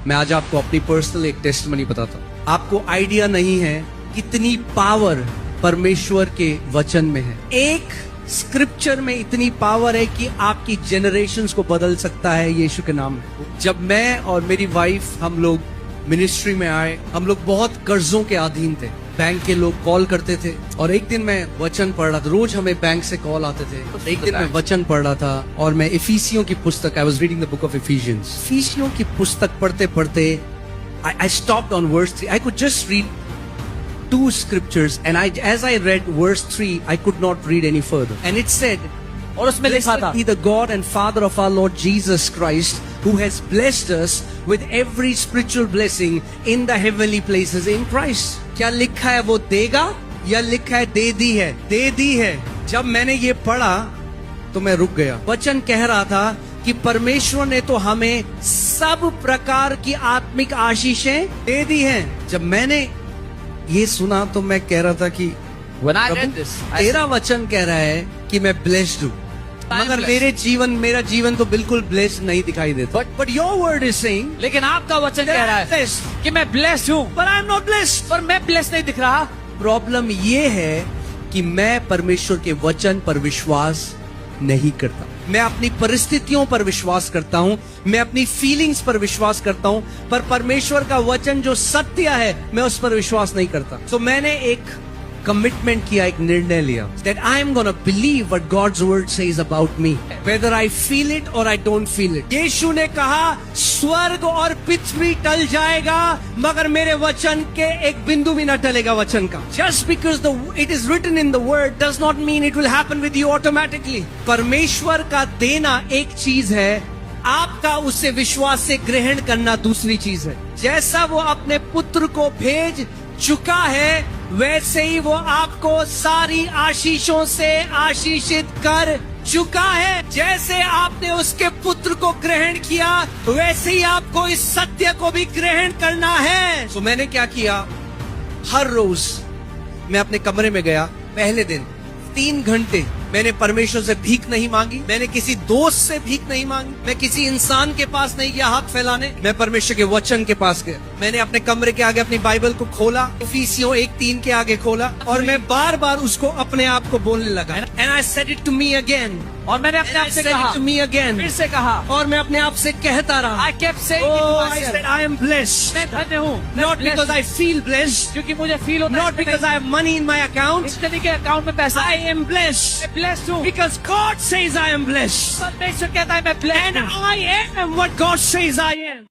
मैं आज आपको अपनी पर्सनल एक टेस्टिमनी बताता हूँ। आपको आइडिया नहीं है कितनी पावर परमेश्वर के वचन में है। एक स्क्रिप्चर में इतनी पावर है कि आपकी जनरेशंस को बदल सकता है यीशु के नाम में। जब मैं और मेरी वाइफ हम लोग मिनिस्ट्री में आए, हम लोग बहुत कर्जों के अधीन थे। बैंक के लोग कॉल करते थे और एक दिन मैं वचन पढ़ रहा था। रोज हमें बैंक से कॉल आते थे। एक दिन मैं वचन पढ़ रहा था और मैं इफिसियों की पुस्तक, I was reading the book of Ephesians, इफिसियों की पुस्तक पढ़ते पढ़ते I stopped on verse 3. I could just read 2 scriptures and as I read verse 3, I could not read any further. And it said, और उसमें लिखा था, "Blessed be the God and Father of our Lord Jesus Christ, who has blessed us with every spiritual blessing in the heavenly places in Christ." क्या लिखा है वो देगा या लिखा है दे दी है? दे दी है। जब मैंने ये पढ़ा तो मैं रुक गया। वचन कह रहा था कि परमेश्वर ने तो हमें सब प्रकार की आत्मिक आशीषें दे दी हैं। जब मैंने ये सुना तो मैं कह रहा था कि When I read this, तेरा वचन कह रहा है कि मैं ब्लेस्ड हूँ, मगर मेरा जीवन तो बिल्कुल ब्लेस्ड नहीं दिखाई देता। But your word is saying, लेकिन आपका वचन कह रहा है कि मैं ब्लेस्ड हूँ, but I'm not blessed। पर मैं ब्लेस्ड नहीं दिख रहा। प्रॉब्लम ये है कि मैं परमेश्वर के वचन पर विश्वास नहीं करता। मैं अपनी परिस्थितियों पर विश्वास करता हूँ, मैं अपनी फीलिंग्स पर विश्वास करता हूँ, पर परमेश्वर का वचन जो सत्य है मैं उस पर विश्वास नहीं करता। तो मैंने एक कमिटमेंट किया, एक निर्णय लिया that I am gonna believe what God's word says about me, whether I feel it or I don't feel it। यीशु ने कहा स्वर्ग और पृथ्वी टल जाएगा मगर मेरे वचन के एक बिंदु भी न टलेगा वचन का। Just because it is written in the word does not mean it will happen with you automatically। परमेश्वर का देना एक चीज है, आपका उससे विश्वास से ग्रहण करना दूसरी चीज है। जैसा वो अपने पुत्र को भेज चुका है वैसे ही वो आपको सारी आशीषों से आशीषित कर चुका है। जैसे आपने उसके पुत्र को ग्रहण किया वैसे ही आपको इस सत्य को भी ग्रहण करना है। तो मैंने क्या किया, हर रोज मैं अपने कमरे में गया। पहले दिन 3 घंटे मैंने परमेश्वर से भीख नहीं मांगी, मैंने किसी दोस्त से भीख नहीं मांगी, मैं किसी इंसान के पास नहीं गया हाथ फैलाने, मैं परमेश्वर के वचन के पास गया। मैंने अपने कमरे के आगे अपनी बाइबल को खोला, इफिसियों 1:3 के आगे खोला और मैं बार बार उसको अपने आप को बोलने लगा। And I said it to me again, और मैंने अपने आप से कहा, टू मी अगेन, फिर से कहा, और मैं अपने आप से कहता रहा। I kept saying it to I said I am blessed, मैं धन्य हूँ, not because I feel blessed, क्योंकि मुझे फील होता है, not because I have money in my account, इसलिए कि अकाउंट में पैसा, I am blessed, मैं ब्लेस्ड हूँ, because God says I am blessed, परमेश्वर कहता है मैं ब्लेस्ड and हूँ, I am what God says I am।